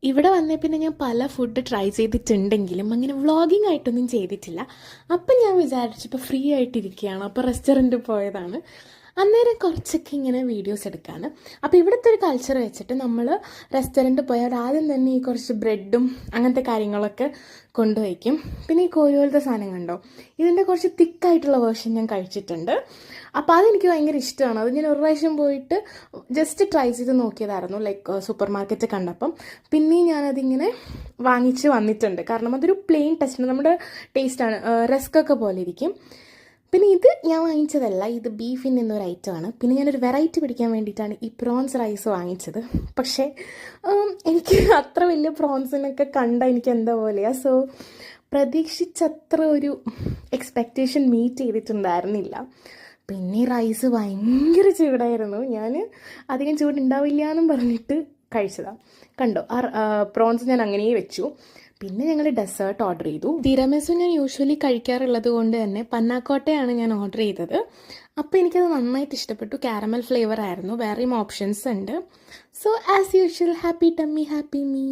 ഇവിടെ വന്നേ പിന്നെ ഞാൻ പല ഫുഡ് ട്രൈ ചെയ്തിട്ടുണ്ടെങ്കിലും അങ്ങനെ വ്ളോഗിംഗ് ആയിട്ടൊന്നും ചെയ്തിട്ടില്ല. അപ്പം ഞാൻ വിചാരിച്ചു ഇപ്പോൾ ഫ്രീ ആയിട്ടിരിക്കുകയാണ്, അപ്പോൾ റെസ്റ്റോറൻറ്റിൽ പോയതാണ്. അന്നേരം കുറച്ചൊക്കെ ഇങ്ങനെ വീഡിയോസ് എടുക്കാണ്. അപ്പോൾ ഇവിടുത്തെ ഒരു കൾച്ചർ വെച്ചിട്ട് നമ്മൾ റെസ്റ്റോറൻറ്റിൽ പോയാൽ ആദ്യം തന്നെ ഈ കുറച്ച് ബ്രെഡും അങ്ങനത്തെ കാര്യങ്ങളൊക്കെ കൊണ്ടുവയ്ക്കും. പിന്നെ ഈ കോഴി പോലത്തെ സാധനം കണ്ടോ, ഇതിൻ്റെ കുറച്ച് തിക്കായിട്ടുള്ള വേർഷൻ ഞാൻ കഴിച്ചിട്ടുണ്ട്. അപ്പോൾ അതെനിക്ക് ഭയങ്കര ഇഷ്ടമാണ്. അത് ഞാൻ ഒരു പ്രാവശ്യം പോയിട്ട് ജസ്റ്റ് ട്രൈ ചെയ്ത് നോക്കിയതായിരുന്നു, ലൈക്ക് സൂപ്പർ മാർക്കറ്റ് കണ്ടപ്പം. പിന്നെയും ഞാനതിങ്ങനെ വാങ്ങിച്ച് വന്നിട്ടുണ്ട്, കാരണം അതൊരു പ്ലെയിൻ ടെസ്റ്റ്, നമ്മുടെ ടേസ്റ്റാണ്, റസ്കൊക്കെ പോലെ ഇരിക്കും. പിന്നെ ഇത് ഞാൻ വാങ്ങിച്ചതല്ല, ഇത് ബീഫിൻ്റെ എന്നൊരു ഐറ്റമാണ്. പിന്നെ ഞാനൊരു വെറൈറ്റി പിടിക്കാൻ വേണ്ടിയിട്ടാണ് ഈ പ്രോൺസ് റൈസ് വാങ്ങിച്ചത്. പക്ഷേ എനിക്ക് അത്ര വലിയ പ്രോൺസിനൊക്കെ കണ്ട എനിക്ക് എന്താ പോലെയാണ്. സോ പ്രതീക്ഷിച്ചത്ര ഒരു എക്സ്പെക്റ്റേഷൻ മീറ്റ് ചെയ്തിട്ടുണ്ടായിരുന്നില്ല. പിന്നെ റൈസ് ഭയങ്കര ചൂടായിരുന്നു. ഞാൻ അധികം ചൂടുണ്ടാവില്ല എന്നും പറഞ്ഞിട്ട് കഴിച്ചതാണ്. കണ്ടോ, ആ പ്രോൺസ് ഞാൻ അങ്ങനെ വെച്ചു. പിന്നെ ഞങ്ങൾ ഡെസേർട്ട് ഓർഡർ ചെയ്തു. തിരമിസു ഞാൻ യൂഷ്വലി കഴിക്കാറുള്ളത് കൊണ്ട് തന്നെ പന്നാക്കോട്ടയാണ് ഞാൻ ഓർഡർ ചെയ്തത്. അപ്പോൾ എനിക്കത് നന്നായിട്ട് ഇഷ്ടപ്പെട്ടു. കാരമൽ ഫ്ലേവർ ആയിരുന്നു. വേറെയും ഓപ്ഷൻസ് ഉണ്ട്. So as usual, happy tummy happy me.